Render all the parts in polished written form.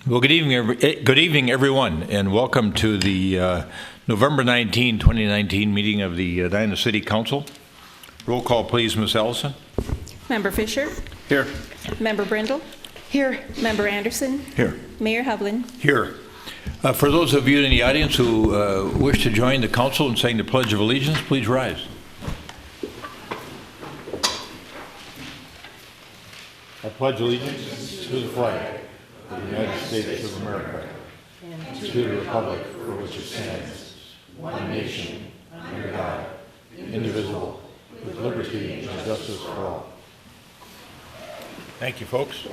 Well, good evening, everyone, and welcome to the November 19, 2019 meeting of the Edina City Council. Roll call, please, Ms. Ellison. Member Fisher. Here. Member Brindle. Here. Member Anderson. Here. Mayor Hovland. Here. For those of you in the audience who wish to join the council in saying the Pledge of Allegiance, please rise. I pledge allegiance to the flag of the United States of America and to the republic for which it stands, one nation, under God, indivisible, with liberty and justice for all. Thank you, folks.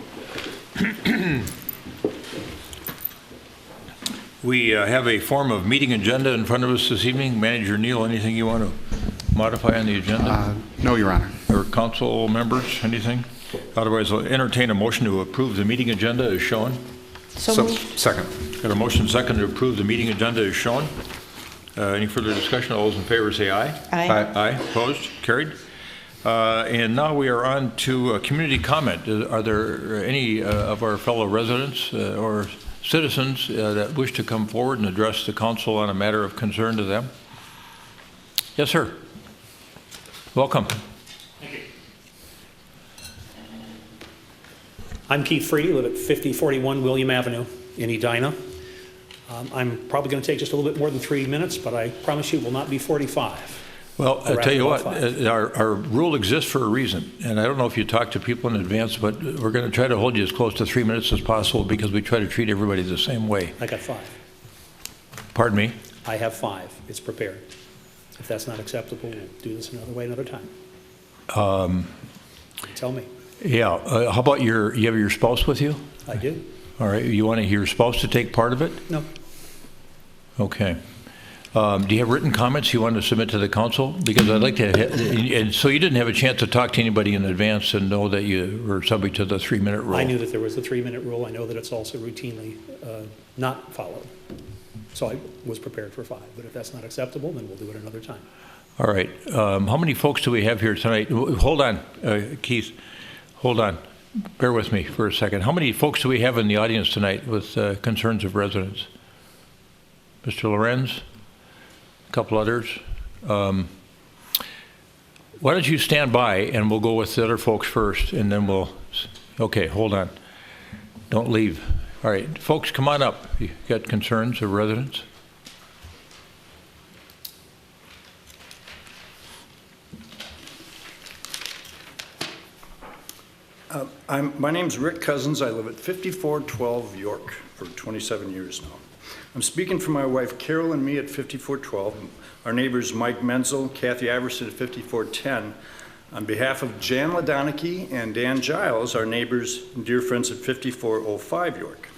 We have a form of meeting agenda in front of us this evening. Manager Neal, anything you want to modify on the agenda? No, Your Honor. Or council members, anything? Otherwise, I'll entertain a motion to approve the meeting agenda as shown. So moved. Second. Got a motion second to approve the meeting agenda as shown. Any further discussion? All those in favor say aye. Aye. Aye. Opposed? Carried. And now we are on to community comment. Are there any of our fellow residents or citizens that wish to come forward and address the council on a matter of concern to them? Yes, sir. Welcome. Thank you. I'm Keith Free, live at 5041 William Avenue in Edina. I'm probably going to take just a little bit more than 3 minutes, but I promise you it will not be 45. Well, I'll tell you what, our rule exists for a reason, and I don't know if you talk to people in advance, but we're going to try to hold you as close to 3 minutes as possible because we try to treat everybody the same way. I got 5. Pardon me? I have 5. It's prepared. If that's not acceptable, we'll do this another way, another time. Tell me. Yeah. How about you have your spouse with you? I do. All right. You want your spouse to take part of it? No. Okay. Do you have written comments you want to submit to the council? Because I'd like to, and so you didn't have a chance to talk to anybody in advance and know that you were subject to the 3-minute rule. I knew that there was a 3-minute rule. I know that it's also routinely not followed. So I was prepared for 5. But if that's not acceptable, then we'll do it another time. All right. How many folks do we have here tonight? Hold on, Keith. Hold on. Bear with me for a second. How many folks do we have in the audience tonight with concerns of residents? Mr. Lorenz? A couple others. Why don't you stand by and we'll go with the other folks first and then we'll, okay, hold on. Don't leave. All right, folks, come on up. You got concerns of residents? My name's Rick Cousins. I live at 5412 York for 27 years now. I'm speaking for my wife Carol and me at 5412, our neighbors Mike Menzel, Kathy Iverson at 5410, on behalf of Jan Ladoniki and Dan Giles, our neighbors and dear friends at 5405 York.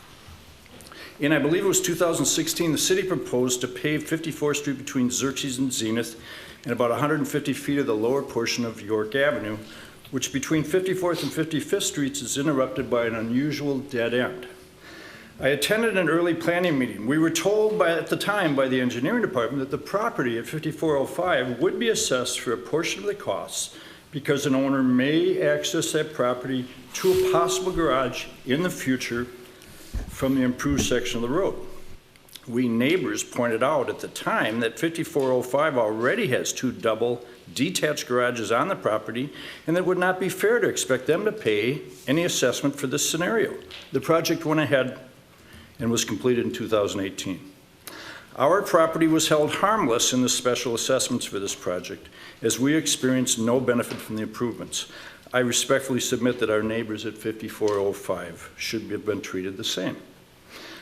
In, I believe it was 2016, the city proposed to pave 54th Street between Xerxes and Zenith and about 150 feet of the lower portion of York Avenue, which between 54th and 55th Streets is interrupted by an unusual dead end. I attended an early planning meeting. We were told at the time by the engineering department that the property at 5405 would be assessed for a portion of the costs because an owner may access that property to a possible garage in the future from the improved section of the road. We neighbors pointed out at the time that 5405 already has 2 double detached garages on the property, and it would not be fair to expect them to pay any assessment for this scenario. The project went ahead and was completed in 2018. Our property was held harmless in the special assessments for this project, as we experienced no benefit from the improvements. I respectfully submit that our neighbors at 5405 should have been treated the same.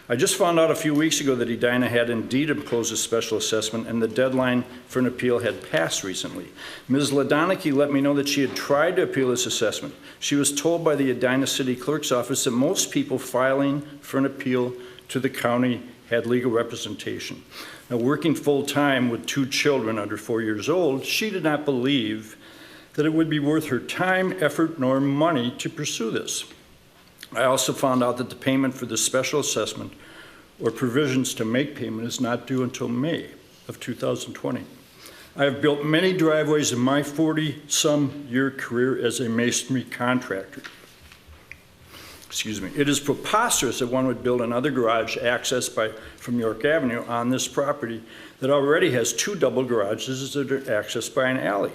I just found out a few weeks ago that Edina had indeed imposed a special assessment and the deadline for an appeal had passed recently. Ms. Ladoniki let me know that she had tried to appeal this assessment. She was told by the Edina City Clerk's office that most people filing for an appeal to the county had legal representation. Now, working full-time with 2 children under 4 years old, she did not believe that it would be worth her time, effort, nor money to pursue this. I also found out that the payment for the special assessment or provisions to make payment is not due until May of 2020. I have built many driveways in my 40-some year career as a masonry contractor. It is preposterous that one would build another garage accessed from York Avenue on this property that already has 2 double garages that are accessed by an alley.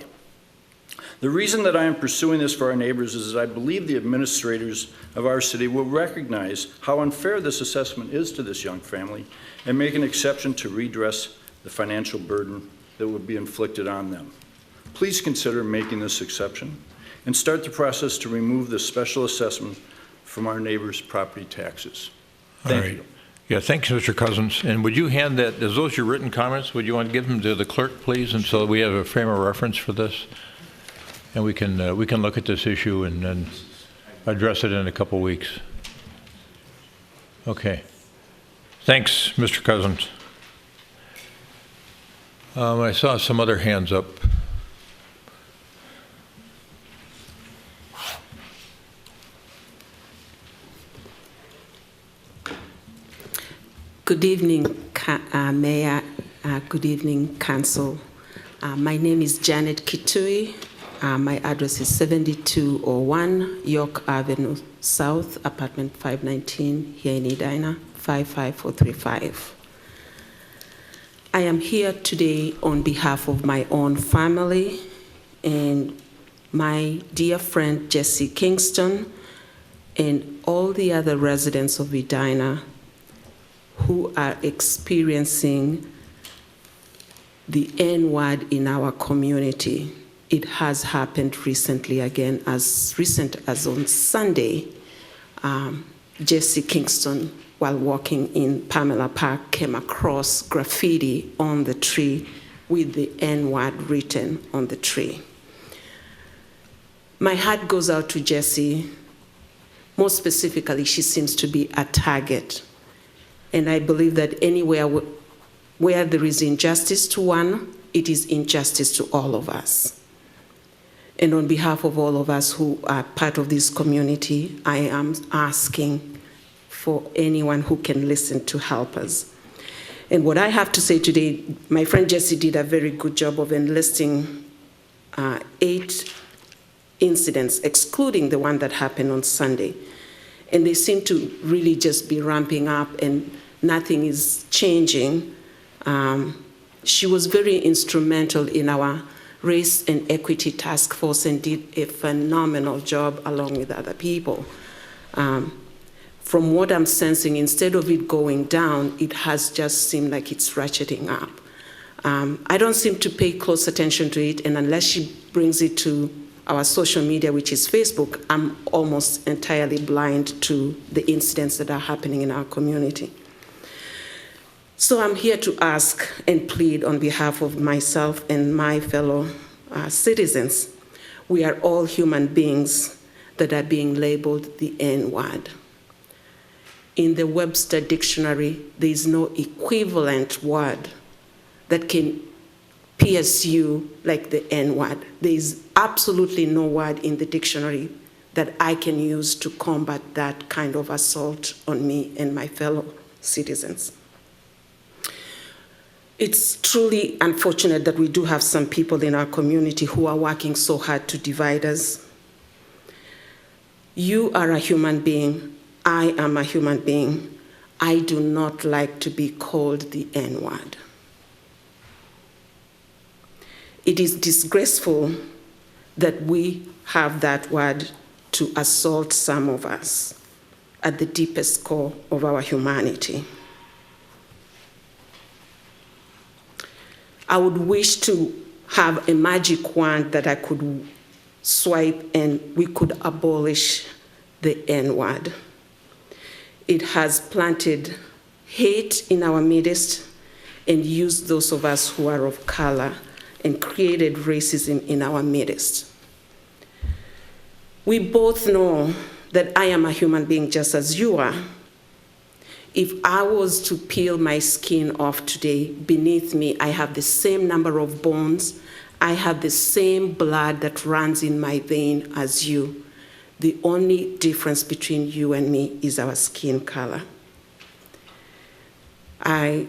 The reason that I am pursuing this for our neighbors is that I believe the administrators of our city will recognize how unfair this assessment is to this young family and make an exception to redress the financial burden that would be inflicted on them. Please consider making this exception and start the process to remove this special assessment from our neighbors' property taxes. Thank you. Yeah, thanks, Mr. Cousins. And would you hand that, is those your written comments? Would you want to give them to the clerk, please, and so we have a frame of reference for this? And we can look at this issue and then address it in a couple weeks. Okay. Thanks, Mr. Cousins. I saw some other hands up. Good evening, Mayor. Good evening, Council. My name is Janet Kitui. My address is 7201 York Avenue South, apartment 519, here in Edina, 55435. I am here today on behalf of my own family and my dear friend Jesse Kingston and all the other residents of Edina who are experiencing the N-word in our community. It has happened recently again, as recent as on Sunday. Jesse Kingston, while walking in Pamela Park, came across graffiti on the tree with the N-word written on the tree. My heart goes out to Jesse. More specifically, she seems to be a target. And I believe that anywhere where there is injustice to one, it is injustice to all of us. And on behalf of all of us who are part of this community, I am asking for anyone who can listen to help us. And what I have to say today, my friend Jesse did a very good job of enlisting 8 incidents, excluding the one that happened on Sunday. And they seem to really just be ramping up and nothing is changing. She was very instrumental in our Race and Equity Task Force and did a phenomenal job along with other people. From what I'm sensing, instead of it going down, it has just seemed like it's ratcheting up. I don't seem to pay close attention to it, and unless she brings it to our social media, which is Facebook, I'm almost entirely blind to the incidents that are happening in our community. So I'm here to ask and plead on behalf of myself and my fellow citizens. We are all human beings that are being labeled the N-word. In the Webster Dictionary, there is no equivalent word that can pierce you like the N-word. There is absolutely no word in the dictionary that I can use to combat that kind of assault on me and my fellow citizens. It's truly unfortunate that we do have some people in our community who are working so hard to divide us. You are a human being. I am a human being. I do not like to be called the N-word. It is disgraceful that we have that word to assault some of us at the deepest core of our humanity. I would wish to have a magic wand that I could swipe and we could abolish the N-word. It has planted hate in our midst and used those of us who are of color and created racism in our midst. We both know that I am a human being just as you are. If I was to peel my skin off today, beneath me, I have the same number of bones. I have the same blood that runs in my vein as you. The only difference between you and me is our skin color. I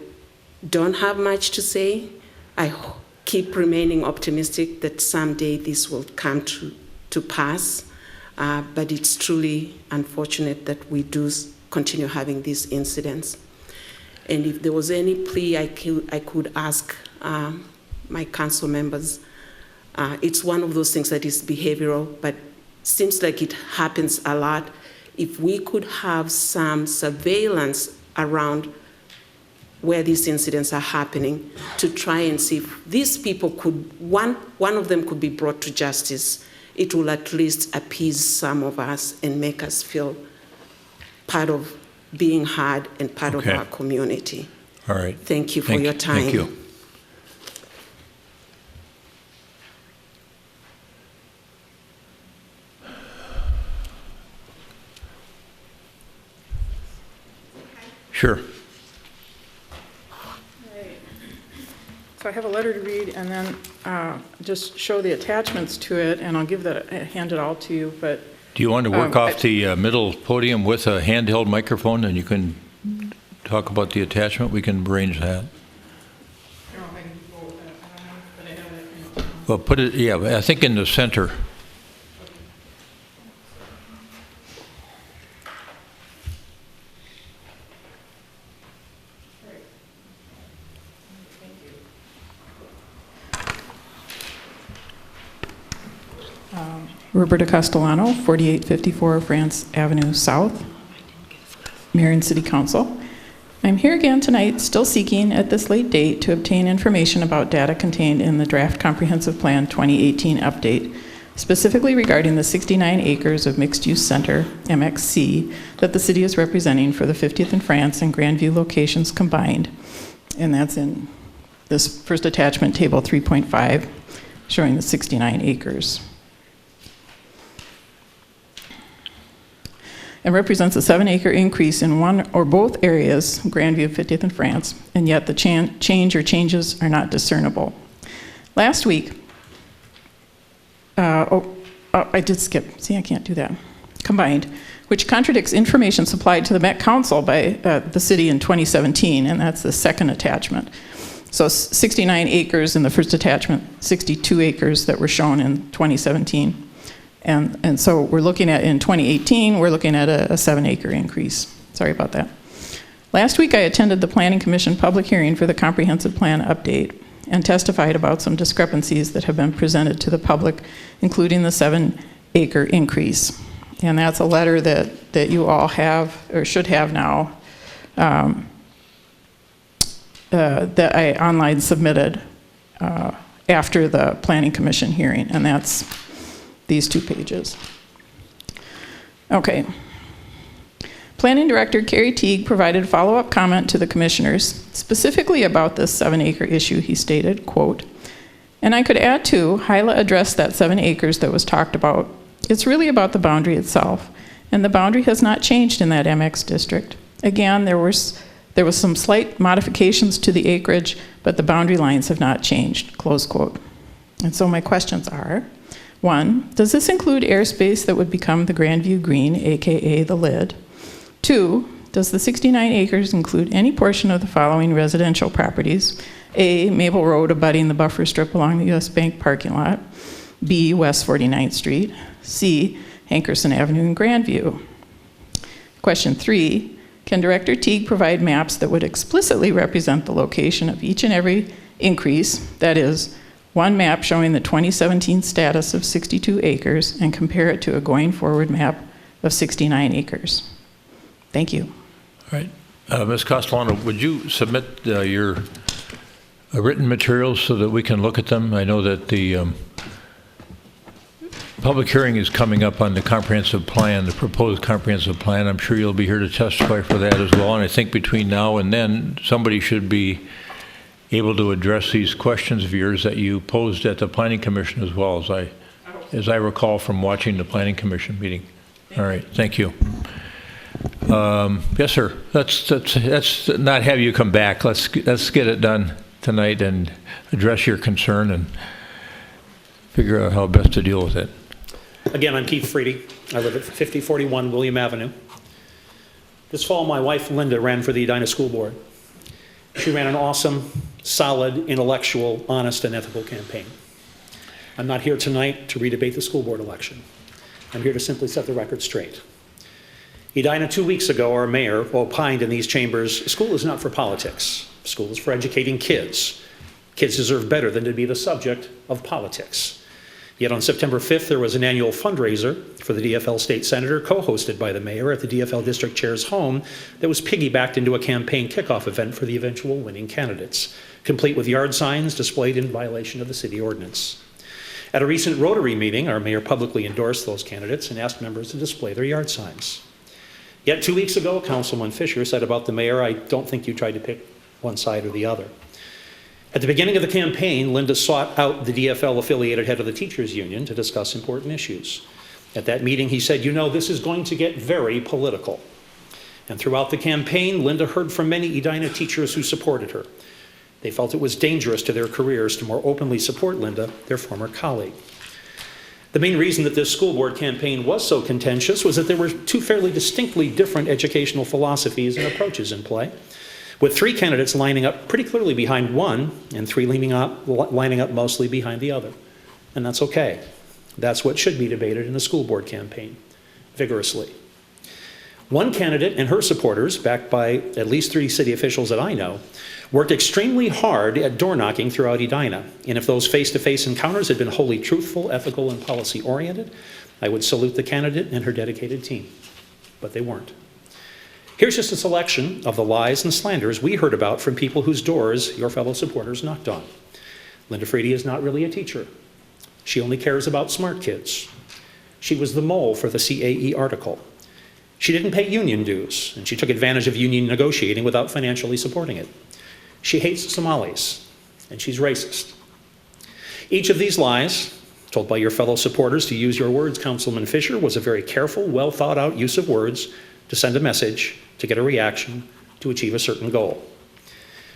don't have much to say. I keep remaining optimistic that someday this will come to pass. but it's truly unfortunate that we do continue having these incidents. And if there was any plea I could ask my council members, it's one of those things that is behavioral, but seems like it happens a lot. If we could have some surveillance around where these incidents are happening to try and see if these people could, one of them could be brought to justice, it will at least appease some of us and make us feel part of being heard and part of our community. All right. Thank you for your time. Thank you. Sure. So I have a letter to read and then just show the attachments to it, and I'll hand it all to you, but. Do you want to work off the middle podium with a handheld microphone, and you can talk about the attachment? We can arrange that. Well, put it, yeah, I think in the center. Roberta Castellano, 4854 France Avenue South, Marion City Council. I'm here again tonight, still seeking at this late date to obtain information about data contained in the Draft Comprehensive Plan 2018 update, specifically regarding the 69 acres of mixed-use center, MXC, that the city is representing for the 50th and France and Grandview locations combined. And that's in this first attachment, table 3.5, showing the 69 acres. It represents a 7-acre increase in one or both areas, Grandview, 50th, and France, and yet the change or changes are not discernible. Last week, I did skip. See, I can't do that. Combined, which contradicts information supplied to the Met Council by the city in 2017, and that's the second attachment. So 69 acres in the first attachment, 62 acres that were shown in 2017. And so we're looking at, in 2018, we're looking at a 7-acre increase. Sorry about that. Last week, I attended the Planning Commission public hearing for the Comprehensive Plan update and testified about some discrepancies that have been presented to the public, including the 7-acre increase. And that's a letter that you all have, or should have now, that I online submitted after the Planning Commission hearing, and that's these 2 pages. Okay. Planning Director Carrie Teague provided a follow-up comment to the commissioners, specifically about this 7-acre issue. He stated, quote, "And I could add too, Hyla addressed that 7 acres that was talked about. It's really about the boundary itself, and the boundary has not changed in that MX district. Again, there was some slight modifications to the acreage, but the boundary lines have not changed," close quote. And so my questions are, 1, does this include airspace that would become the Grandview Green, aka the lid? 2, does the 69 acres include any portion of the following residential properties? A, Maple Road abutting the buffer strip along the US Bank parking lot. B, West 49th Street. C, Hankerson Avenue in Grandview. Question 3, can Director Teague provide maps that would explicitly represent the location of each and every increase, that is, one map showing the 2017 status of 62 acres and compare it to a going forward map of 69 acres? Thank you. All right. Ms. Castellano, would you submit your written materials so that we can look at them? I know that the public hearing is coming up on the comprehensive plan, the proposed comprehensive plan. I'm sure you'll be here to testify for that as well. And I think between now and then, somebody should be able to address these questions of yours that you posed at the Planning Commission as well, as I recall from watching the Planning Commission meeting. All right, thank you. Yes, sir. Let's not have you come back. Let's get it done tonight and address your concern and figure out how best to deal with it. Again, I'm Keith Freedy. I live at 5041 William Avenue. This fall, my wife, Linda, ran for the Edina School Board. She ran an awesome, solid, intellectual, honest, and ethical campaign. I'm not here tonight to redebate the school board election. I'm here to simply set the record straight. Edina, 2 weeks ago, our mayor opined in these chambers, school is not for politics. School is for educating kids. Kids deserve better than to be the subject of politics. Yet on September 5th, there was an annual fundraiser for the DFL state senator, co-hosted by the mayor at the DFL district chair's home, that was piggybacked into a campaign kickoff event for the eventual winning candidates, complete with yard signs displayed in violation of the city ordinance. At a recent Rotary meeting, our mayor publicly endorsed those candidates and asked members to display their yard signs. Yet 2 weeks ago, Councilman Fisher said about the mayor, I don't think you tried to pick one side or the other. At the beginning of the campaign, Linda sought out the DFL-affiliated head of the teachers union to discuss important issues. At that meeting, he said, you know, this is going to get very political. And throughout the campaign, Linda heard from many Edina teachers who supported her. They felt it was dangerous to their careers to more openly support Linda, their former colleague. The main reason that this school board campaign was so contentious was that there were two fairly distinctly different educational philosophies and approaches in play, with three candidates lining up pretty clearly behind one and three lining up mostly behind the other. And that's okay. That's what should be debated in a school board campaign, vigorously. One candidate and her supporters, backed by at least 3 city officials that I know, worked extremely hard at door knocking throughout Edina. And if those face-to-face encounters had been wholly truthful, ethical, and policy-oriented, I would salute the candidate and her dedicated team. But they weren't. Here's just a selection of the lies and slanders we heard about from people whose doors your fellow supporters knocked on. Linda Freedy is not really a teacher. She only cares about smart kids. She was the mole for the CAE article. She didn't pay union dues, and she took advantage of union negotiating without financially supporting it. She hates Somalis, and she's racist. Each of these lies, told by your fellow supporters, to use your words, Councilman Fisher, was a very careful, well-thought-out use of words to send a message, to get a reaction, to achieve a certain goal.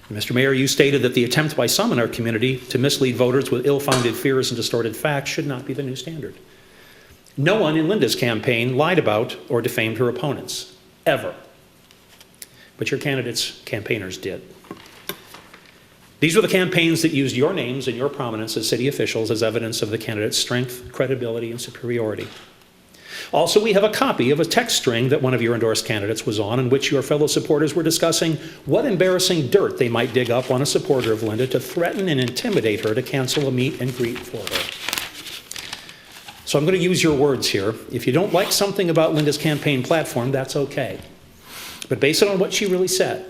And Mr. Mayor, you stated that the attempt by some in our community to mislead voters with ill-founded fears and distorted facts should not be the new standard. No one in Linda's campaign lied about or defamed her opponents, ever. But your candidates' campaigners did. These were the campaigns that used your names and your prominence as city officials as evidence of the candidate's strength, credibility, and superiority. Also, we have a copy of a text string that one of your endorsed candidates was on, in which your fellow supporters were discussing what embarrassing dirt they might dig up on a supporter of Linda to threaten and intimidate her to cancel a meet and greet for her. So I'm going to use your words here. If you don't like something about Linda's campaign platform, that's okay. But base it on what she really said.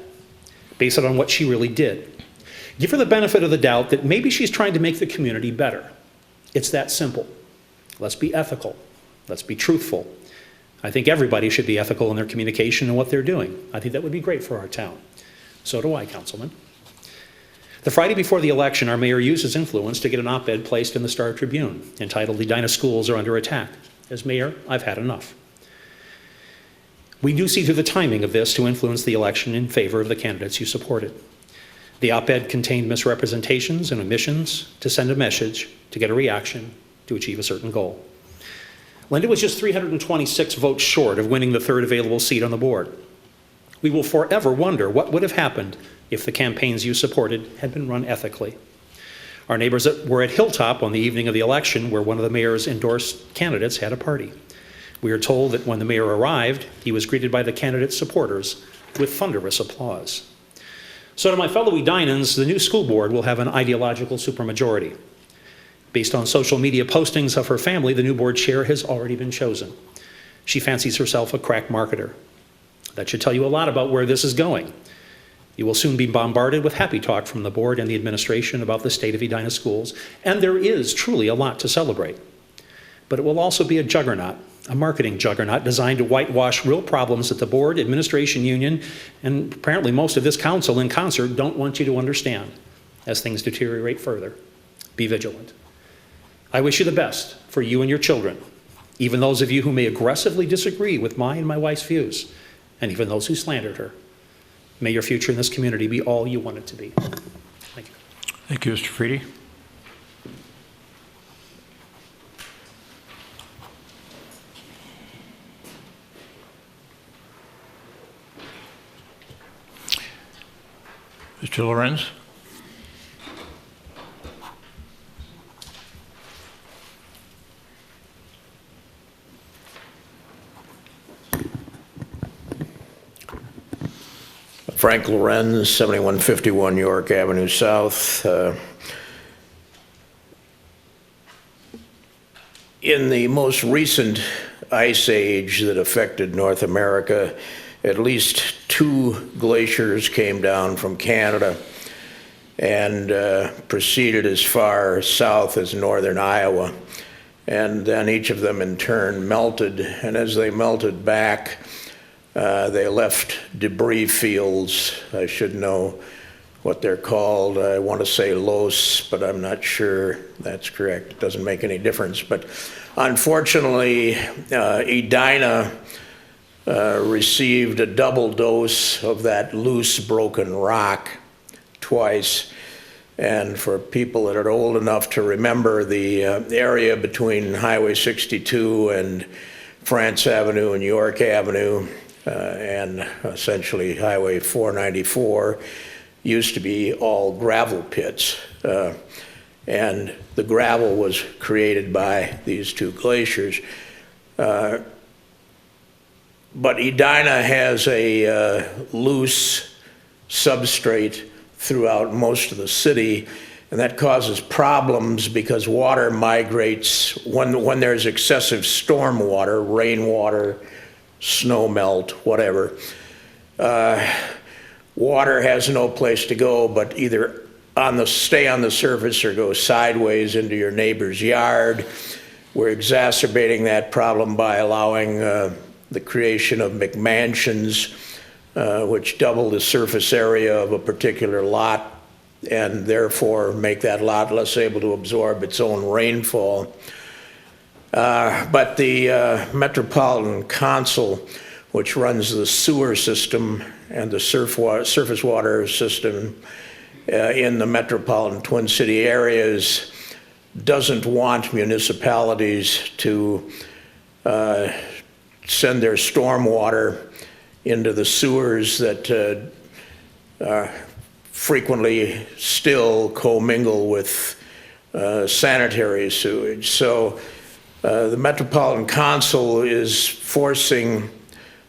Base it on what she really did. Give her the benefit of the doubt that maybe she's trying to make the community better. It's that simple. Let's be ethical. Let's be truthful. I think everybody should be ethical in their communication and what they're doing. I think that would be great for our town. So do I, Councilman. The Friday before the election, our mayor used his influence to get an op-ed placed in the Star Tribune entitled "Edina Schools Are Under Attack." As mayor, I've had enough. We do see through the timing of this to influence the election in favor of the candidates you supported. The op-ed contained misrepresentations and omissions to send a message, to get a reaction, to achieve a certain goal. Linda was just 326 votes short of winning the third available seat on the board. We will forever wonder what would have happened if the campaigns you supported had been run ethically. Our neighbors were at Hilltop on the evening of the election, where one of the mayor's endorsed candidates had a party. We are told that when the mayor arrived, he was greeted by the candidate's supporters with thunderous applause. So to my fellow Edinans, the new school board will have an ideological supermajority. Based on social media postings of her family, the new board chair has already been chosen. She fancies herself a crack marketer. That should tell you a lot about where this is going. You will soon be bombarded with happy talk from the board and the administration about the state of Edina schools, and there is truly a lot to celebrate. But it will also be a juggernaut, a marketing juggernaut designed to whitewash real problems that the board, administration union, and apparently most of this council in concert don't want you to understand as things deteriorate further. Be vigilant. I wish you the best for you and your children, even those of you who may aggressively disagree with my and my wife's views, and even those who slandered her. May your future in this community be all you want it to be. Thank you. Thank you, Mr. Freedy. Mr. Lorenz? Frank Lorenz, 7151 York Avenue South. In the most recent ice age that affected North America, at least 2 glaciers came down from Canada and proceeded as far south as northern Iowa. And then each of them in turn melted, and as they melted back, they left debris fields. I should know what they're called. I want to say loess, but I'm not sure that's correct. It doesn't make any difference. But unfortunately, Edina received a double dose of that loose, broken rock twice. And for people that are old enough to remember, the area between Highway 62 and France Avenue and York Avenue, and essentially Highway 494, used to be all gravel pits. And the gravel was created by these 2 glaciers. But Edina has a loose substrate throughout most of the city, and that causes problems because water migrates when there's excessive storm water, rainwater, snow melt, whatever. Water has no place to go but either stay on the surface or go sideways into your neighbor's yard. We're exacerbating that problem by allowing the creation of McMansions, which double the surface area of a particular lot and therefore make that lot less able to absorb its own rainfall. But the Metropolitan Council, which runs the sewer system and the surface water system in the metropolitan Twin City areas, doesn't want municipalities to send their storm water into the sewers that frequently still commingle with sanitary sewage. So the Metropolitan Council is forcing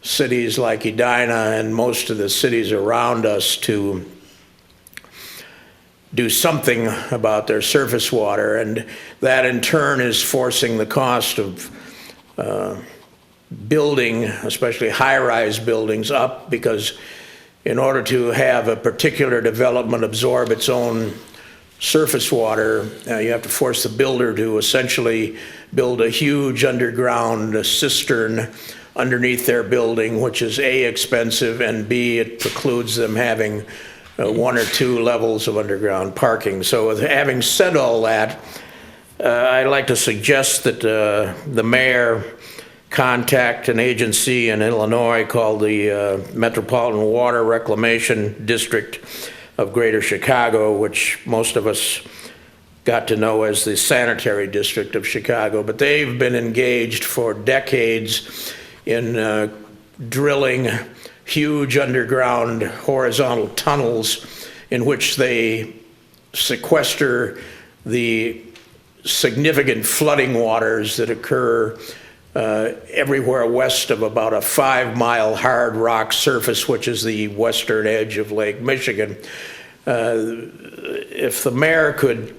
cities like Edina and most of the cities around us to do something about their surface water, and that in turn is forcing the cost of building, especially high-rise buildings, up, because in order to have a particular development absorb its own surface water, you have to force the builder to essentially build a huge underground cistern underneath their building, which is A, expensive, and B, it precludes them having 1 or 2 levels of underground parking. So with having said all that, I'd like to suggest that the mayor contact an agency in Illinois called the Metropolitan Water Reclamation District of Greater Chicago, which most of us got to know as the Sanitary District of Chicago. But they've been engaged for decades in drilling huge underground horizontal tunnels in which they sequester the significant flooding waters that occur everywhere west of about a 5-mile hard rock surface, which is the western edge of Lake Michigan. If the mayor could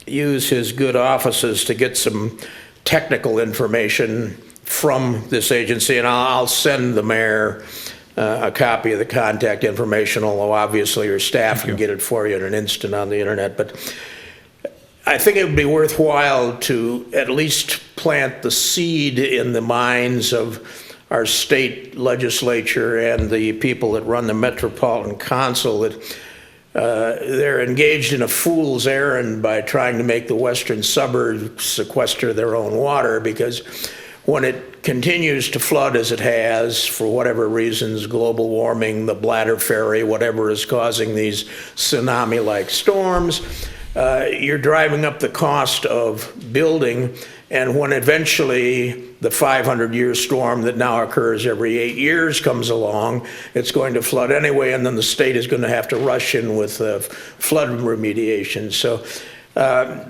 use his good offices to get some technical information from this agency, and I'll send the mayor a copy of the contact information, although obviously your staff can get it for you in an instant on the internet. But I think it would be worthwhile to at least plant the seed in the minds of our state legislature and the people that run the Metropolitan Council that they're engaged in a fool's errand by trying to make the western suburbs sequester their own water, because when it continues to flood as it has, for whatever reasons, global warming, the bladder ferry, whatever is causing these tsunami-like storms, you're driving up the cost of building, and when eventually the 500-year storm that now occurs every 8 years comes along, it's going to flood anyway, and then the state is going to have to rush in with flood remediation. So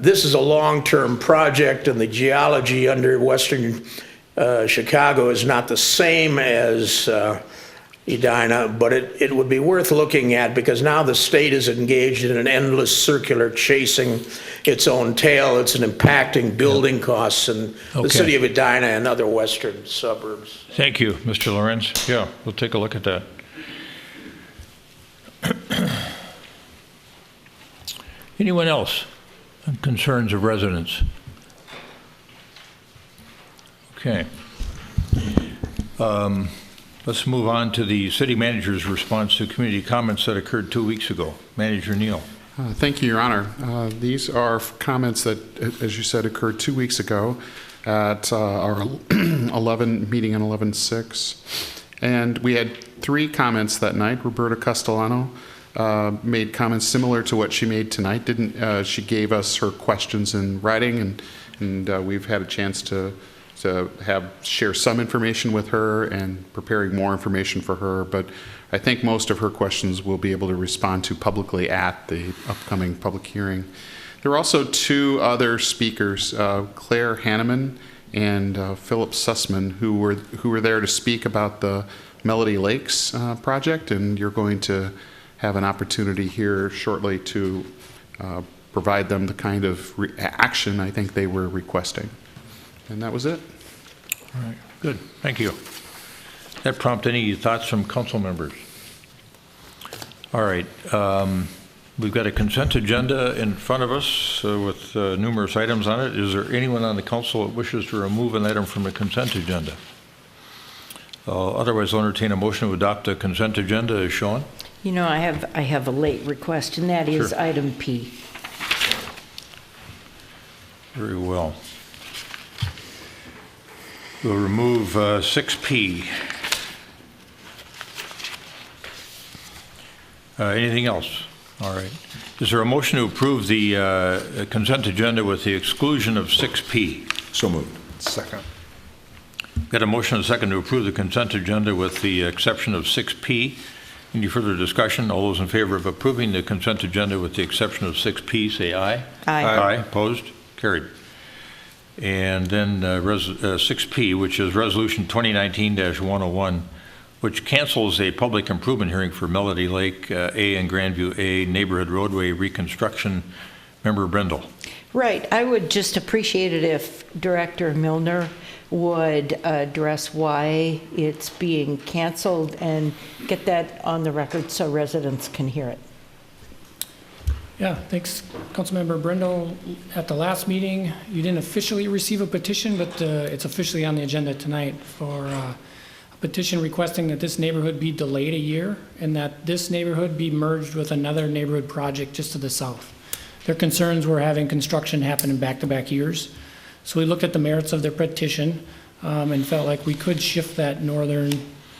this is a long-term project, and the geology under western Chicago is not the same as Edina, but it would be worth looking at because now the state is engaged in an endless circular chasing its own tail. It's impacting building costs in Okay. the city of Edina and other western suburbs. Thank you, Mr. Lorenz. Yeah, we'll take a look at that. Anyone else on concerns of residents? Okay. Let's move on to the city manager's response to community comments that occurred 2 weeks ago. Manager Neal. Thank you, Your Honor. These are comments that, as you said, occurred 2 weeks ago at our 11 meeting on 11/6. And we had 3 comments that night. Roberta Castellano made comments similar to what she made tonight. She gave us her questions in writing, and we've had a chance to share some information with her and preparing more information for her, but I think most of her questions we'll be able to respond to publicly at the upcoming public hearing. There are also 2 other speakers, Claire Hanneman and Philip Sussman, who were there to speak about the Melody Lakes project, and you're going to have an opportunity here shortly to provide them the kind of action I think they were requesting. And that was it. All right, good, thank you. That prompt any thoughts from council members? All right, we've got a consent agenda in front of us with numerous items on it. Is there anyone on the council that wishes to remove an item from the consent agenda? Otherwise, I'll entertain a motion to adopt the consent agenda as shown. You know, I have a late request, and that is Sure. item P. Very well. We'll remove 6P. Anything else? All right. Is there a motion to approve the consent agenda with the exclusion of 6P? So moved. Second. Got a motion and a second to approve the consent agenda with the exception of 6P. Any further discussion? All those in favor of approving the consent agenda with the exception of 6P, say aye. Aye. Aye. Opposed? Carried. And then 6P, which is Resolution 2019-101, which cancels a public improvement hearing for Melody Lake A and Grandview A neighborhood roadway reconstruction. Member Brindle. Right. I would just appreciate it if Director Milner would address why it's being canceled and get that on the record so residents can hear it. Yeah, thanks, Councilmember Brindle. At the last meeting, you didn't officially receive a petition, but it's officially on the agenda tonight for a petition requesting that this neighborhood be delayed a year and that this neighborhood be merged with another neighborhood project just to the south. Their concerns were having construction happen in back-to-back years. So we looked at the merits of their petition and felt like we could shift that northern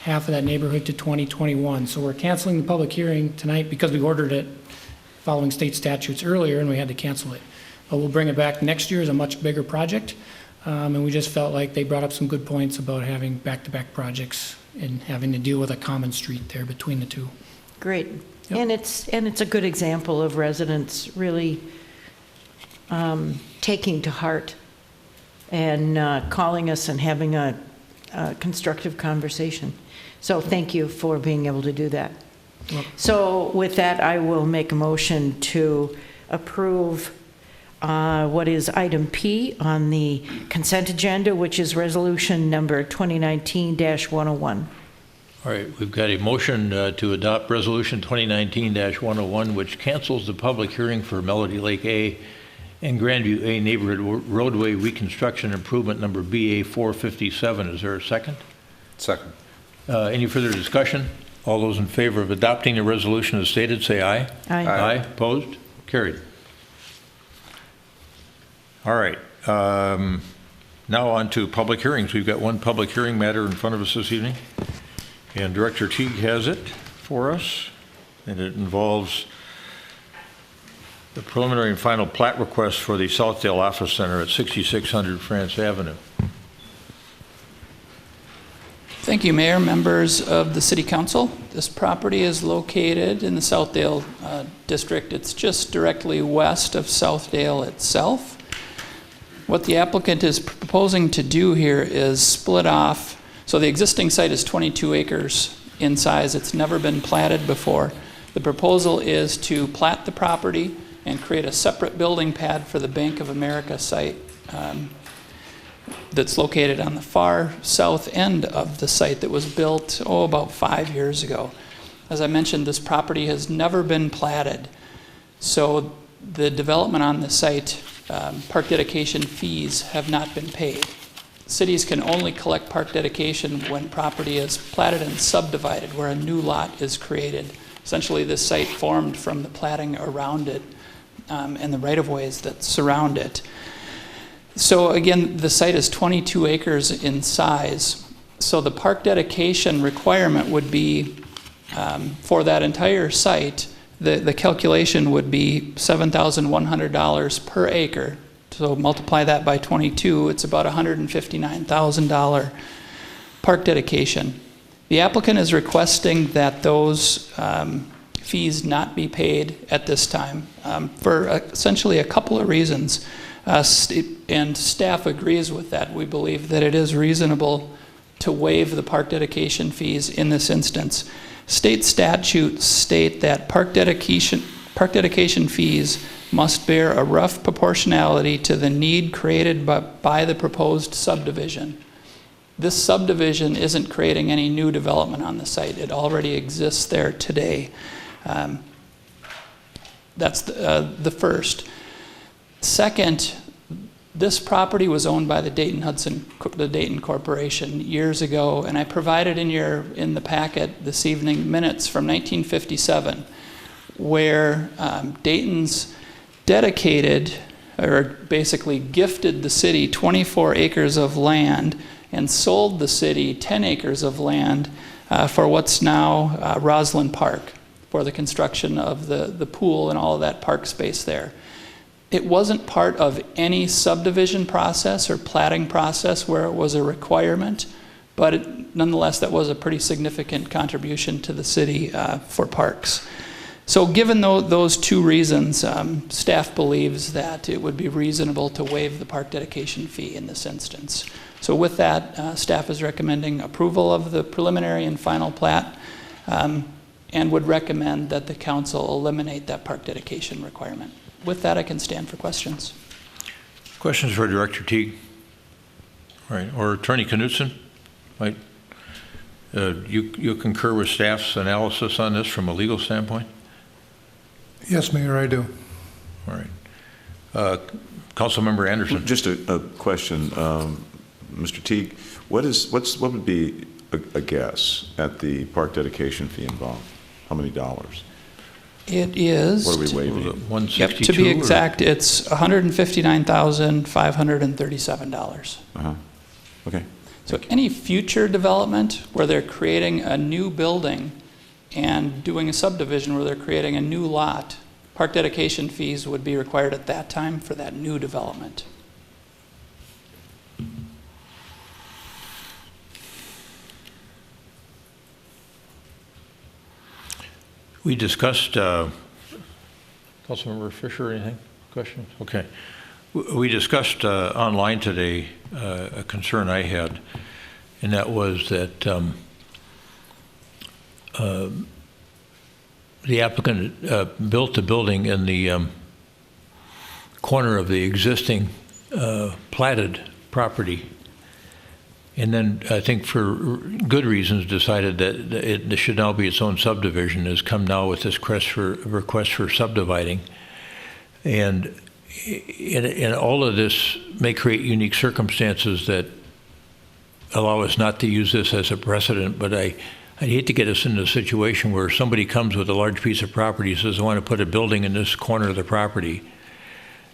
half of that neighborhood to 2021. So we're canceling the public hearing tonight because we ordered it following state statutes earlier, and we had to cancel it. But we'll bring it back next year as a much bigger project, and we just felt like they brought up some good points about having back-to-back projects and having to deal with a common street there between the two. Great. Yep. And it's a good example of residents really taking to heart and calling us and having a constructive conversation. So thank you for being able to do that. So with that, I will make a motion to approve what is item P on the consent agenda, which is resolution number 2019-101. All right, we've got a motion to adopt Resolution 2019-101, which cancels the public hearing for Melody Lake A and Grandview A neighborhood roadway reconstruction improvement number BA 457. Is there a second? Second. Any further discussion? All those in favor of adopting the resolution as stated, say aye. Aye. Aye. Opposed? Carried. All right. Now on to public hearings. We've got one public hearing matter in front of us this evening, and Director Teague has it for us, and it involves the preliminary and final plat request for the Southdale Office Center at 6600 France Avenue. Thank you, Mayor, members of the City Council. This property is located in the Southdale district. It's just directly west of Southdale itself. What the applicant is proposing to do here is split off. So the existing site is 22 acres in size. It's never been platted before. The proposal is to plat the property and create a separate building pad for the Bank of America site that's located on the far south end of the site that was built, about 5 years ago. As I mentioned, this property has never been platted. So the development on the site, park dedication fees have not been paid. Cities can only collect park dedication when property is platted and subdivided, where a new lot is created. Essentially, this site formed from the platting around it and the right-of-ways that surround it. So again, the site is 22 acres in size. So the park dedication requirement would be, for that entire site, the calculation would be $7,100 per acre. So multiply that by 22, it's about $159,000 park dedication. The applicant is requesting that those fees not be paid at this time for essentially a couple of reasons. And staff agrees with that. We believe that it is reasonable to waive the park dedication fees in this instance. State statutes state that park dedication fees must bear a rough proportionality to the need created by the proposed subdivision. This subdivision isn't creating any new development on the site. It already exists there today. That's the first. Second, this property was owned by the Dayton Corporation years ago, and I provided in the packet this evening minutes from 1957, where Dayton's dedicated, or basically gifted the city 24 acres of land and sold the city 10 acres of land for what's now Roslyn Park, for the construction of the pool and all of that park space there. It wasn't part of any subdivision process or platting process where it was a requirement, but nonetheless, that was a pretty significant contribution to the city for parks. So given those two reasons, staff believes that it would be reasonable to waive the park dedication fee in this instance. So with that, staff is recommending approval of the preliminary and final plat, and would recommend that the council eliminate that park dedication requirement. With that, I can stand for questions. Questions for Director Teague? All right, or Attorney Knutson? Right. You concur with staff's analysis on this from a legal standpoint? Yes, Mayor, I do. All right. Councilmember Anderson. Just a question, Mr. Teague. What would be a guess at the park dedication fee involved? How many dollars? It is. What are we waiving? 162. Yep, to be exact, it's $159,537. Okay. So any future development where they're creating a new building and doing a subdivision where they're creating a new lot, park dedication fees would be required at that time for that new development. We discussed, Councilmember Fisher, anything? Questions? Okay. We discussed online today a concern I had, and that was that the applicant built the building in the corner of the existing platted property, and then I think for good reasons decided that it should now be its own subdivision, has come now with this request for subdividing. And all of this may create unique circumstances that allow us not to use this as a precedent, but I'd hate to get us into a situation where somebody comes with a large piece of property, says, I want to put a building in this corner of the property,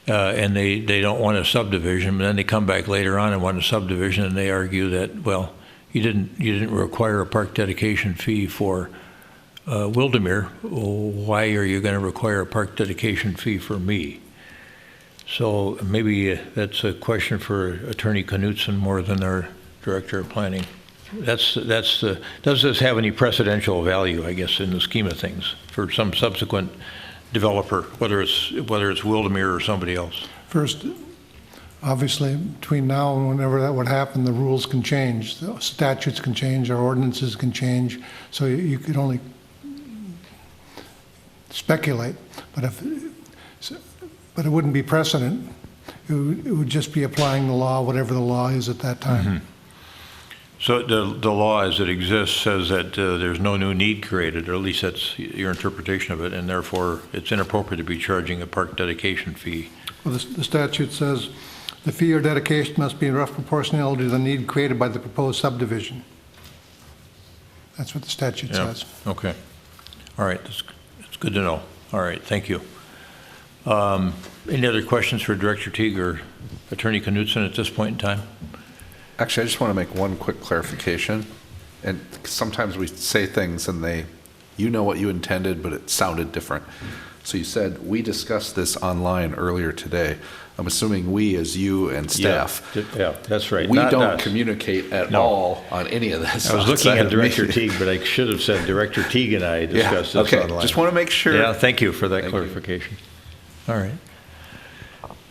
and they don't want a subdivision, but then they come back later on and want a subdivision, and they argue that, well, you didn't require a park dedication fee for Wildermere. Why are you going to require a park dedication fee for me? So maybe that's a question for Attorney Knutson more than our Director of Planning. Does this have any precedential value, I guess, in the scheme of things for some subsequent developer, whether it's Wildermere or somebody else? First, Obviously, between now and whenever that would happen, the rules can change, the statutes can change, our ordinances can change, so you could only speculate. But it wouldn't be precedent. It would just be applying the law, whatever the law is at that time. Mm-hmm. So the law as it exists says that there's no new need created, or at least that's your interpretation of it, and therefore it's inappropriate to be charging a park dedication fee. Well, the statute says the fee or dedication must be in rough proportionality to the need created by the proposed subdivision. That's what the statute says. Okay. All right. That's good to know. All right. Thank you. Any other questions for Director Teague or Attorney Knutson at this point in time? Actually, I just want to make one quick clarification. And sometimes we say things and you know what you intended, but it sounded different. So you said, we discussed this online earlier today. I'm assuming we as you and staff. Yeah, that's right. We don't communicate at all on any of this. I was looking at Director Teague, but I should have said Director Teague and I discussed this okay. online. Just want to make sure. Yeah, thank you for that clarification. All right.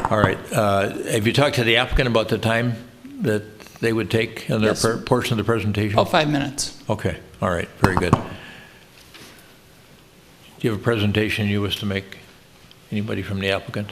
All right. Have you talked to the applicant about the time that they would take in their portion of the presentation? About 5 minutes. Okay. All right. Very good. Do you have a presentation you wish to make? Anybody from the applicant?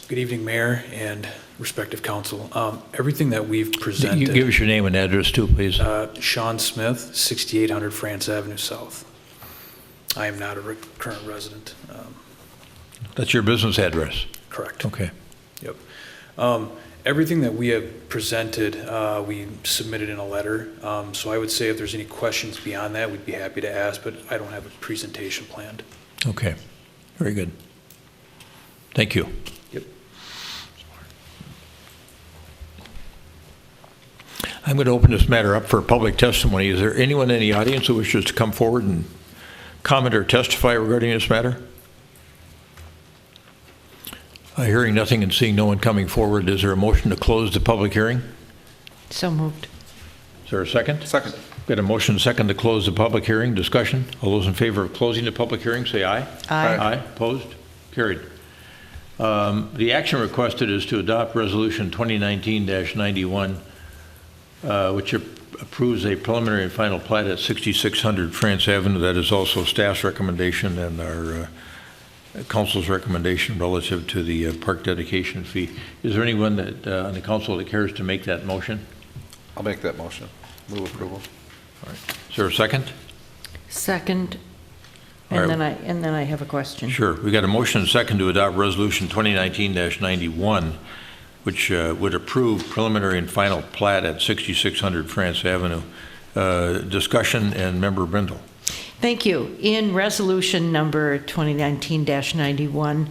Good evening, Mayor and respective council. Everything that we've presented. You give us your name and address too, please. Sean Smith, 6800 France Avenue South. I am not a current resident. That's your business address? Correct. Okay. Yep. Everything that we have presented, we submitted in a letter. So I would say if there's any questions beyond that, we'd be happy to ask, but I don't have a presentation planned. Okay. Very good. Thank you. Yep. I'm going to open this matter up for public testimony. Is there anyone in the audience who wishes to come forward and comment or testify regarding this matter? Hearing nothing and seeing no one coming forward, is there a motion to close the public hearing? So moved. Is there a second? Second. Got a motion second to close the public hearing. Discussion? All those in favor of closing the public hearing, say aye. Aye. Aye. Opposed? Carried. The action requested is to adopt Resolution 2019-91, which approves a preliminary and final plat at 6600 France Avenue. That is also staff's recommendation and our council's recommendation relative to the park dedication fee. Is there anyone that on the council that cares to make that motion? I'll make that motion. Move approval. All right. Is there a second? Second. All And right. then I have a question. Sure. We got a motion and second to adopt Resolution 2019-91, which would approve preliminary and final plat at 6600 France Avenue. Discussion, and Member Brindle. Thank you. In resolution number 2019-91,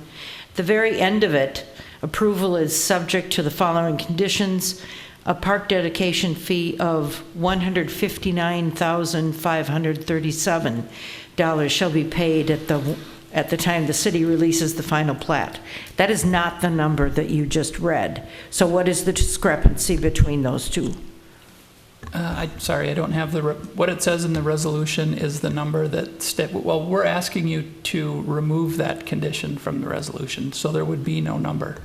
the very end of it, approval is subject to the following conditions: a park dedication fee of $159,537 shall be paid at the time the city releases the final plat. That is not the number that you just read. So what is the discrepancy between those two? Sorry, I don't have what it says in the resolution is the number that, well, we're asking you to remove that condition from the resolution, so there would be no number.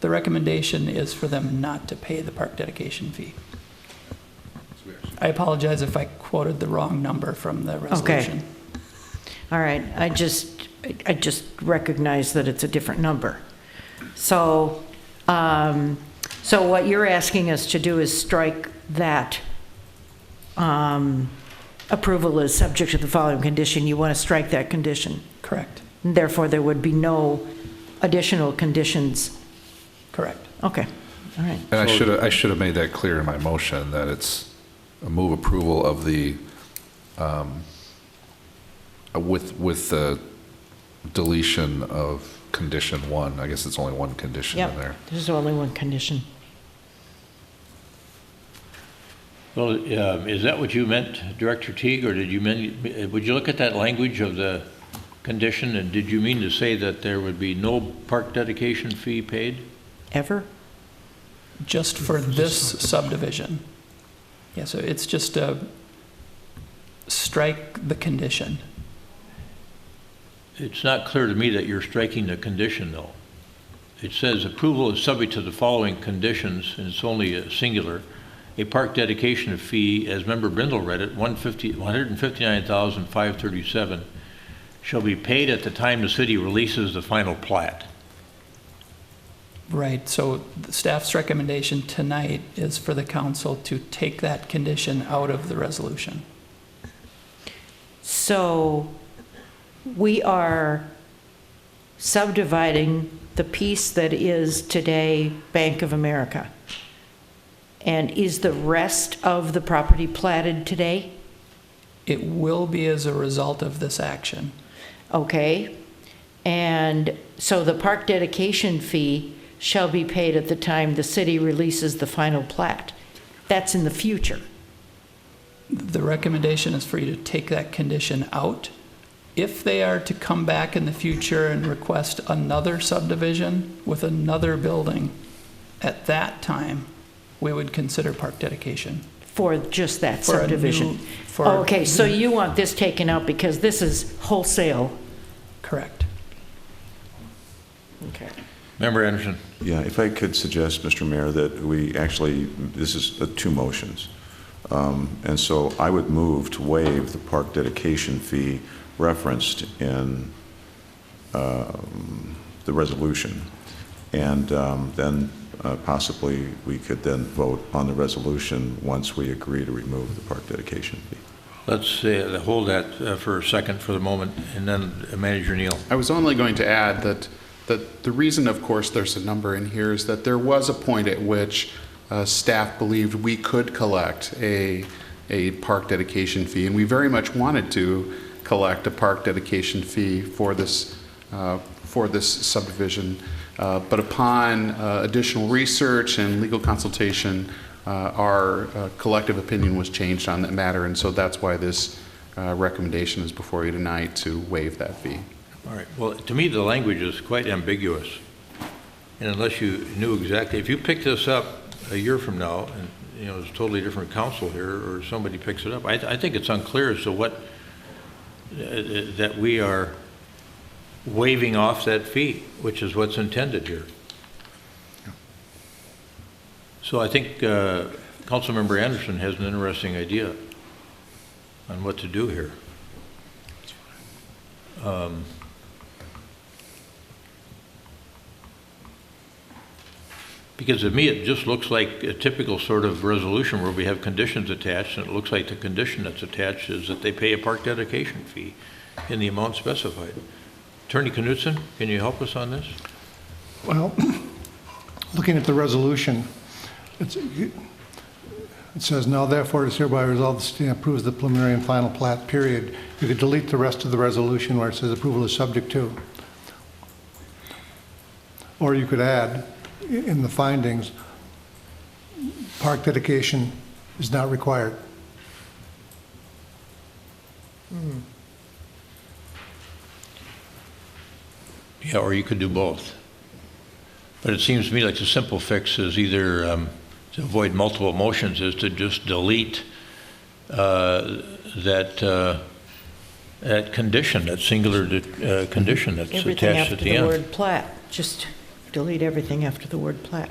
The recommendation is for them not to pay the park dedication fee. I apologize if I quoted the wrong number from the resolution. Okay. All right. I just recognize that it's a different number. So, so what you're asking us to do is strike that approval is subject to the following condition. You want to strike that condition. Correct. And therefore, there would be no additional conditions. Correct. Okay. All right. And I should have made that clear in my motion that it's a move approval of the with the deletion of condition 1. I guess it's only one condition in there. There's only one condition. Well, is that what you meant, Director Teague, or did you mean, would you look at that language of the condition, and did you mean to say that there would be no park dedication fee paid? Ever? Just for this subdivision. Yeah, so it's just a strike the condition. It's not clear to me that you're striking the condition, though. It says approval is subject to the following conditions, and it's only a singular. A park dedication fee, as Member Brindle read it, $159,537, shall be paid at the time the city releases the final plat. Right, so the staff's recommendation tonight is for the council to take that condition out of the resolution. So we are subdividing the piece that is today Bank of America. And is the rest of the property platted today? It will be as a result of this action. Okay. And so the park dedication fee shall be paid at the time the city releases the final plat. That's in the future. The recommendation is for you to take that condition out. If they are to come back in the future and request another subdivision with another building, at that time, we would consider park dedication. For just that For a subdivision? new- for- Oh, okay, so you want this taken out because this is wholesale? Correct. Okay. Member Anderson. Yeah, if I could suggest, Mr. Mayor, that we actually, this is two motions. And so I would move to waive the park dedication fee referenced in the resolution. And then possibly we could then vote on the resolution once we agree to remove the park dedication fee. Let's hold that for a second for the moment, and then Manager Neal. I was only going to add that the reason, of course, there's a number in here is that there was a point at which staff believed we could collect a park dedication fee, and we very much wanted to collect a park dedication fee for this subdivision. But upon additional research and legal consultation, our collective opinion was changed on that matter, and so that's why this recommendation is before you tonight to waive that fee. All right. Well, to me, the language is quite ambiguous. And unless you knew exactly, if you pick this up a year from now, and there's a totally different council here, or somebody picks it up, I think it's unclear as to what that we are waiving off that fee, which is what's intended here. So I think Councilmember Anderson has an interesting idea on what to do here. Because to me, it just looks like a typical sort of resolution where we have conditions attached, and it looks like the condition that's attached is that they pay a park dedication fee in the amount specified. Attorney Knudsen, can you help us on this? Well, looking at the resolution, it says, now therefore it is hereby resolved the city approves the preliminary and final plat, period. You could delete the rest of the resolution where it says approval is subject to. Or you could add in the findings, park dedication is not required. Yeah, or you could do both. But it seems to me like the simple fix is either to avoid multiple motions is to just delete that condition, that singular condition that's Everything attached after at the the end. word plat, just delete everything after the word plat.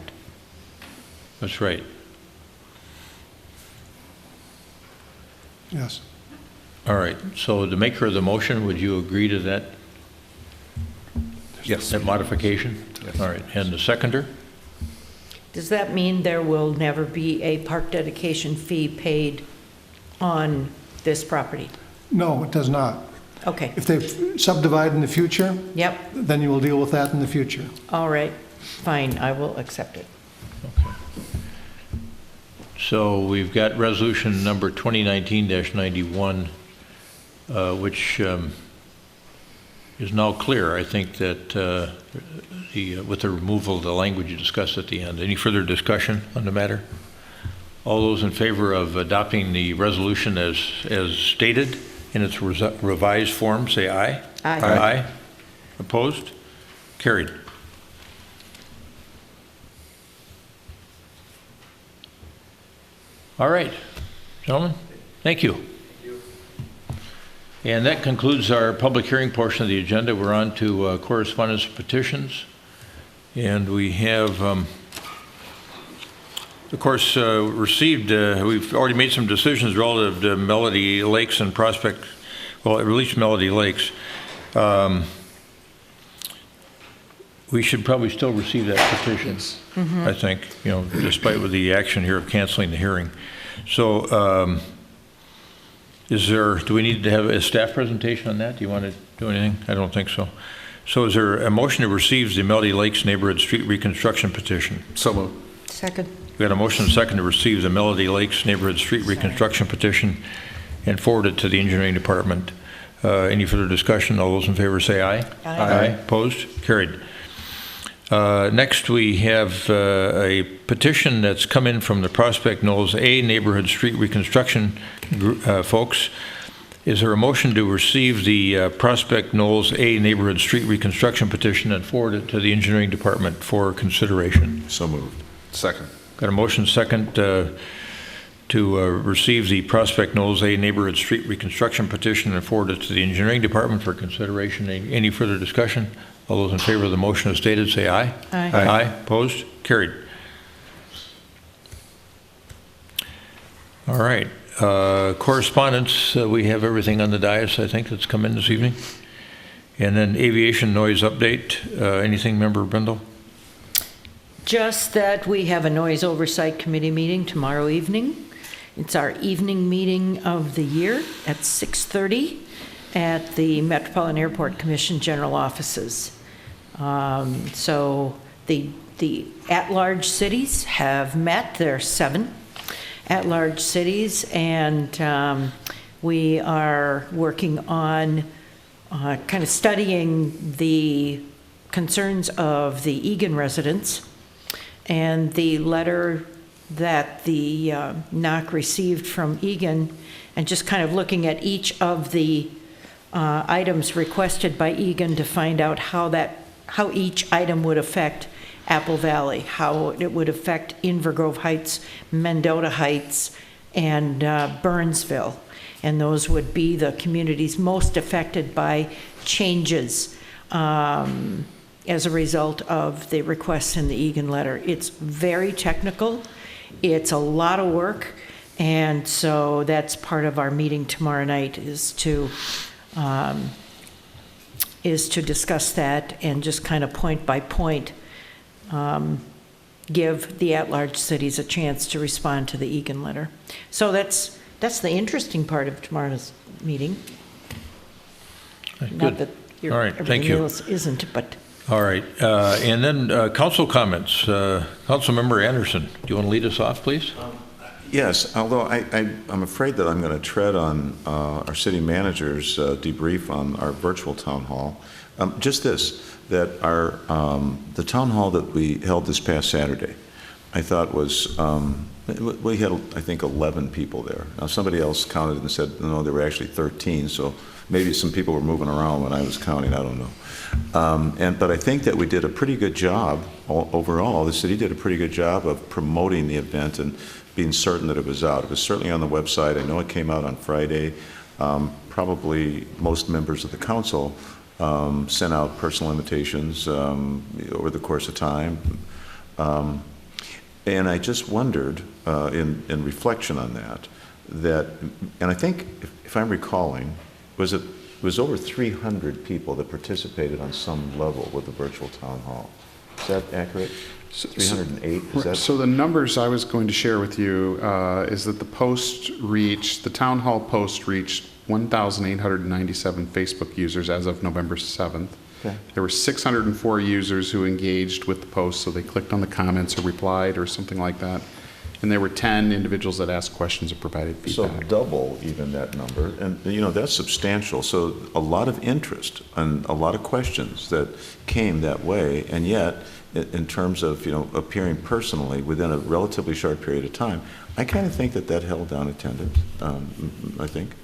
That's right. Yes. All right. So the maker of the motion, would you agree to that? Yes. That modification? Yes. All right. And the seconder? Does that mean there will never be a park dedication fee paid on this property? No, it does not. Okay. If they subdivide in the future, Yep. then you will deal with that in the future. All right. Fine. I will accept it. So we've got resolution number 2019-91, which is now clear. I think that with the removal of the language you discussed at the end. Any further discussion on the matter? All those in favor of adopting the resolution as stated in its revised form, say aye. Aye. Aye. Opposed? Carried. All right, gentlemen, thank you. And that concludes our public hearing portion of the agenda. We're on to correspondence and petitions. And we have, of course, received, we've already made some decisions relative to Melody Lakes and Prospect, well, at least Melody Lakes. We should probably still receive that petition, I think, you know, despite with the action here of canceling the hearing. So, do we need to have a staff presentation on that? Do you want to do anything? I don't think so. So is there a motion to receive the Melody Lakes Neighborhood Street Reconstruction petition? So moved. Second. We got a motion and second to receive the Melody Lakes Neighborhood Street Reconstruction petition and forward it to the engineering department. Any further discussion? All those in favor say aye. Aye. Opposed? Carried. Next, we have a petition that's come in from the Prospect Knolls A Neighborhood Street Reconstruction folks. Is there a motion to receive the Prospect Knolls A Neighborhood Street Reconstruction petition and forward it to the engineering department for consideration? So moved. Second. Got a motion second to receive the Prospect Knolls A Neighborhood Street Reconstruction petition and forward it to the engineering department for consideration. Any further discussion? All those in favor of the motion as stated say aye. Aye. Aye. Opposed? Carried. All right. Correspondence, we have everything on the dais, I think, that's come in this evening. And then aviation noise update. Anything, Member Brindle? Just that we have a noise oversight committee meeting tomorrow evening. It's our evening meeting of the year at 6:30 at the Metropolitan Airport Commission General Offices. So the at-large cities have met. There are 7 at-large cities, and we are working on kind of studying the concerns of the Egan residents and the letter that the NOC received from Egan, and just kind of looking at each of the items requested by Egan to find out how each item would affect Apple Valley, how it would affect Inver Grove Heights, Mendota Heights, and Burnsville. And those would be the communities most affected by changes as a result of the requests in the Egan letter. It's very technical. It's a lot of work. And so that's part of our meeting tomorrow night is to discuss that and just kind of point by point give the at-large cities a chance to respond to the Egan letter. So that's the interesting part of tomorrow's meeting. Good. Not that All right, thank everything you. else isn't, but. All right. And then council comments. Councilmember Anderson, do you want to lead us off, please? Yes, although I'm afraid that I'm going to tread on our city manager's debrief on our virtual town hall. Just this, that the town hall that we held this past Saturday, I thought was, we had, I think, 11 people there. Now, somebody else counted and said, no, there were actually 13, so maybe some people were moving around when I was counting, I don't know. But I think that we did a pretty good job overall. The city did a pretty good job of promoting the event and being certain that it was out. It was certainly on the website. I know it came out on Friday. Probably most members of the council sent out personal invitations over the course of time. And I just wondered, in reflection on that, and I think, if I'm recalling, it was over 300 people that participated on some level with the virtual town hall. Is that accurate? 308? Is that? So the numbers I was going to share with you is that the town hall post reached 1,897 Facebook users as of November 7th. Okay. There were 604 users who engaged with the post, so they clicked on the comments or replied or something like that. And there were 10 individuals that asked questions or provided feedback. So double even that number, and that's substantial. So a lot of interest and a lot of questions that came that way, and yet in terms of appearing personally within a relatively short period of time, I kind of think that held down attendance. I think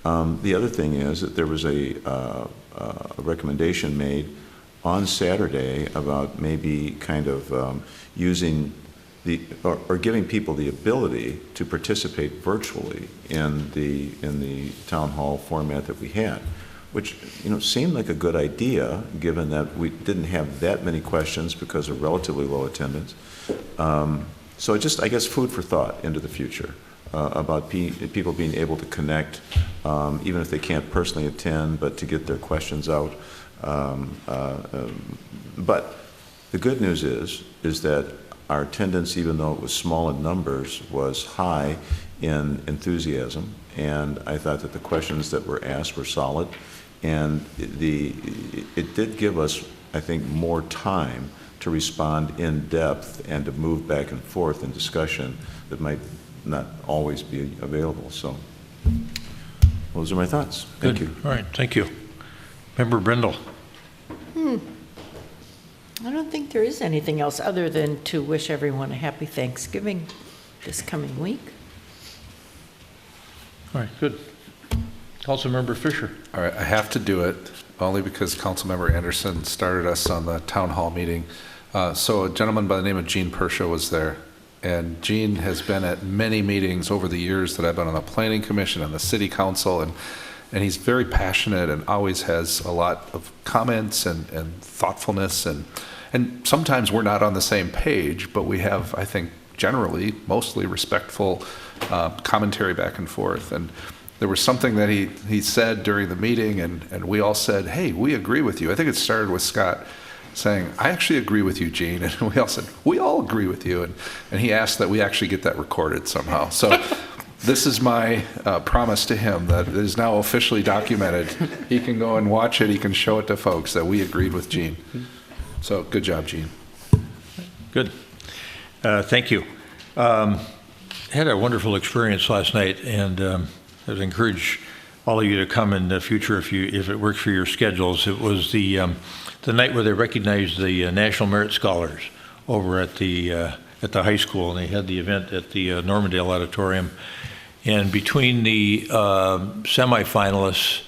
the other thing is that there was a recommendation made on Saturday about maybe kind of using or giving people the ability to participate virtually in the town hall format that we had, which seemed like a good idea given that we didn't have that many questions because of relatively low attendance. So I guess food for thought into the future about people being able to connect, even if they can't personally attend, but to get their questions out. But the good news is that our attendance, even though it was small in numbers, was high in enthusiasm, and I thought that the questions that were asked were solid, and it did give us, I think, more time to respond in depth and to move back and forth in discussion that might not always be available. So those are my thoughts. Thank you. All right, thank you. Member Brindle. I don't think there is anything else other than to wish everyone a happy Thanksgiving this coming week. All right, good. Councilmember Fisher. All right, I have to do it only because Councilmember Anderson started us on the town hall meeting. So a gentleman by the name of Gene Pershaw was there. And Gene has been at many meetings over the years that I've been on the Planning Commission and the City Council, and he's very passionate and always has a lot of comments and thoughtfulness, and sometimes we're not on the same page, but we have, I think, generally, mostly respectful commentary back and forth. And there was something that he said during the meeting, and we all said, hey, we agree with you. I think it started with Scott saying, I actually agree with you, Gene. And we all said, we all agree with you. And he asked that we actually get that recorded somehow. So this is my promise to him that it is now officially documented. He can go and watch it. He can show it to folks that we agreed with Gene. So good job, Gene. Good. Thank you. Had a wonderful experience last night, and I'd encourage all of you to come in the future if it works for your schedules. It was the night where they recognized the National Merit Scholars over at the high school, and they had the event at the Normandale Auditorium. And between the semifinalists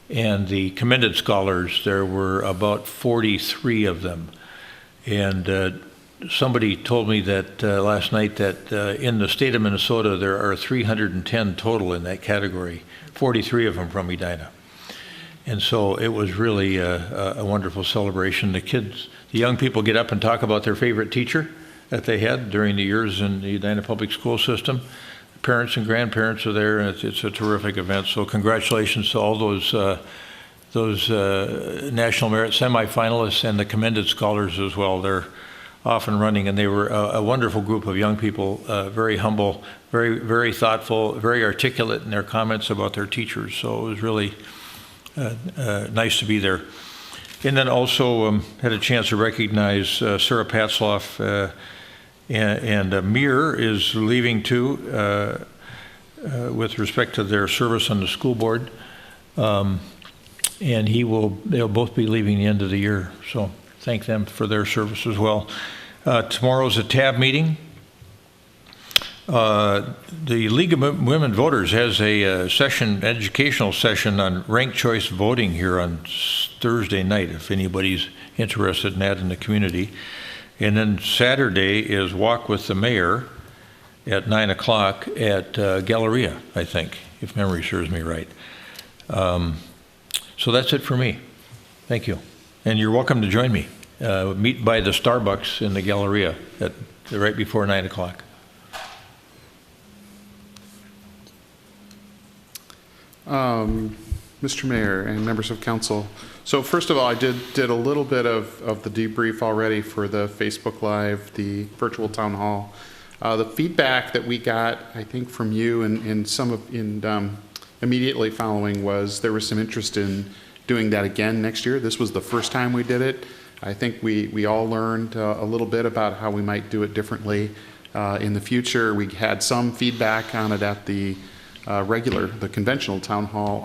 and the commended scholars, there were about 43 of them. And somebody told me that last night that in the state of Minnesota, there are 310 total in that category, 43 of them from Edina. And so it was really a wonderful celebration. The young people get up and talk about their favorite teacher that they had during the years in the Edina public school system. Parents and grandparents are there, and it's a terrific event. So congratulations to all those National Merit semifinalists and the commended scholars as well. They're off and running, and they were a wonderful group of young people, very humble, very, very thoughtful, very articulate in their comments about their teachers. So it was really nice to be there. And then also had a chance to recognize Sarah Patzloff, and Mir is leaving too with respect to their service on the school board. And they'll both be leaving the end of the year. So thank them for their service as well. Tomorrow's a TAB meeting. The League of Women Voters has a educational session on ranked choice voting here on Thursday night, if anybody's interested in that in the community. And then Saturday is Walk with the Mayor at 9 o'clock at Galleria, I think, if memory serves me right. So that's it for me. Thank you. And you're welcome to join me. Meet by the Starbucks in the Galleria right before 9 o'clock. Mr. Mayor and members of council. So first of all, I did a little bit of the debrief already for the Facebook Live, the virtual town hall. The feedback that we got, I think, from you and immediately following was there was some interest in doing that again next year. This was the first time we did it. I think we all learned a little bit about how we might do it differently in the future. We had some feedback on it at the the conventional town hall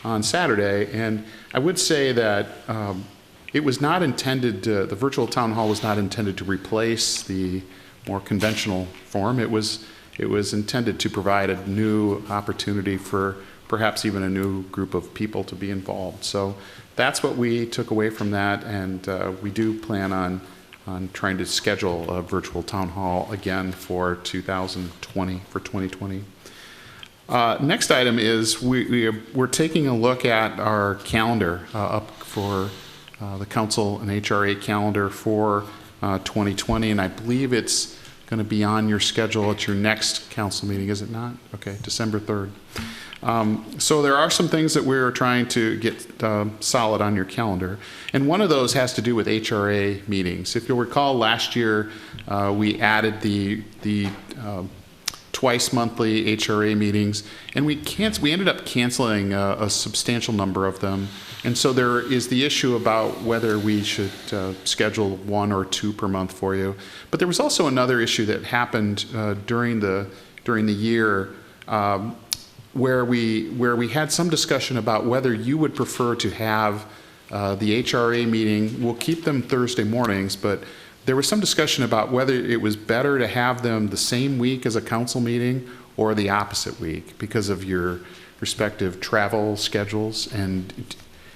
on Saturday, and I would say that it was not intended the virtual town hall was not intended to replace the more conventional form. It was intended to provide a new opportunity for perhaps even a new group of people to be involved. So that's what we took away from that, and we do plan on on trying to schedule a virtual town hall again for 2020. Next item is we're taking a look at our calendar up for the council and HRA calendar for 2020, and I believe it's going to be on your schedule at your next council meeting, is it not? Okay, December 3rd. So there are some things that we're trying to get solid on your calendar, and one of those has to do with HRA meetings. If you'll recall, last year we added the twice monthly HRA meetings, and we ended up canceling a substantial number of them. And so there is the issue about whether we should schedule 1 or 2 per month for you. But there was also another issue that happened during the year where we had some discussion about whether you would prefer to have the HRA meeting. We'll keep them Thursday mornings, but there was some discussion about whether it was better to have them the same week as a council meeting or the opposite week because of your respective travel schedules. And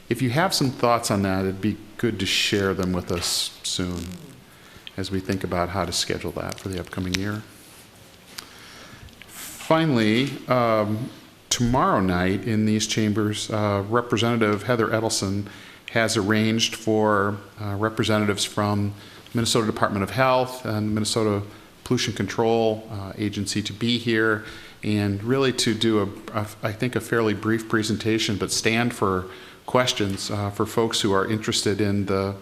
if you have some thoughts on that, it'd be good to share them with us soon as we think about how to schedule that for the upcoming year. Finally, tomorrow night in these chambers, Representative Heather Edelson has arranged for representatives from Minnesota Department of Health and Minnesota Pollution Control Agency to be here and really to do I think a fairly brief presentation, but stand for questions for folks who are interested in the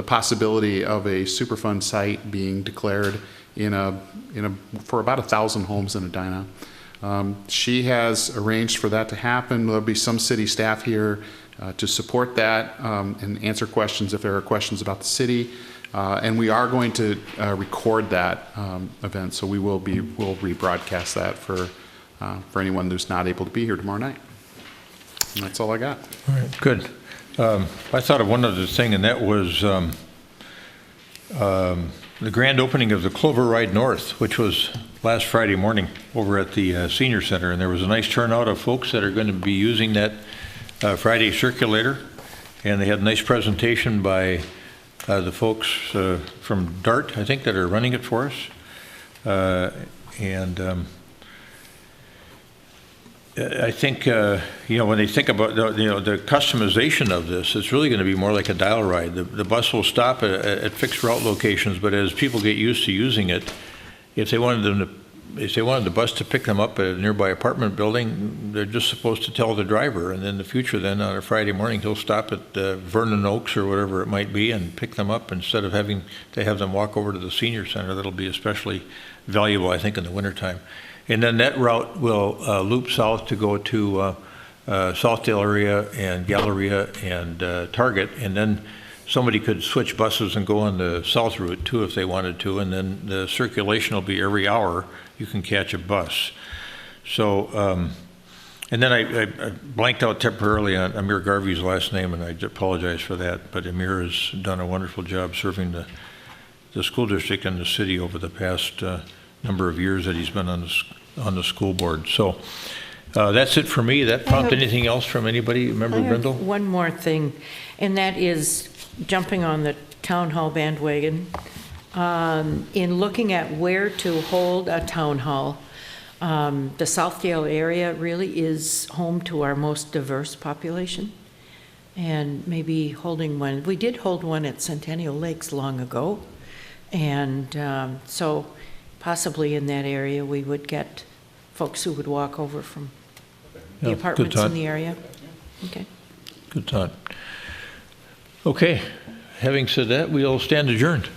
possibility of a Superfund site being declared for about 1,000 homes in Edina. She has arranged for that to happen. There'll be some city staff here to support that and answer questions if there are questions about the city. And we are going to record that event, so we'll rebroadcast that for anyone who's not able to be here tomorrow night. And that's all I got. All right, good. I thought of one other thing, and that was the grand opening of the Clover Ride North, which was last Friday morning over at the Senior Center, and there was a nice turnout of folks that are going to be using that Friday circulator, and they had a nice presentation by the folks from DART, I think, that are running it for us. I think, when they think about, the customization of this, it's really going to be more like a dial ride. The bus will stop at fixed route locations, but as people get used to using it, if they wanted the bus to pick them up at a nearby apartment building, they're just supposed to tell the driver, and in the future then on a Friday morning he'll stop at Vernon Oaks or whatever it might be and pick them up instead of having to have them walk over to the Senior Center. That'll be especially valuable, I think, in the wintertime. And then that route will loop south to go to Southdale area and Galleria and Target, and then somebody could switch buses and go on the south route too if they wanted to, and then the circulation will be every hour you can catch a bus. So, and then I blanked out temporarily on Amir Garvey's last name, and I apologize for that, but Amir has done a wonderful job serving the school district and the city over the past number of years that he's been on the school board. So that's it for me. That prompt anything else from anybody? Member Brindle? One more thing, and that is jumping on the town hall bandwagon. In looking at where to hold a town hall, the Southdale area really is home to our most diverse population. And maybe holding one, we did hold one at Centennial Lakes long ago. And so possibly in that area, we would get folks who would walk over from the apartments in the area. Okay. Good thought. Okay. Having said that, we'll stand adjourned.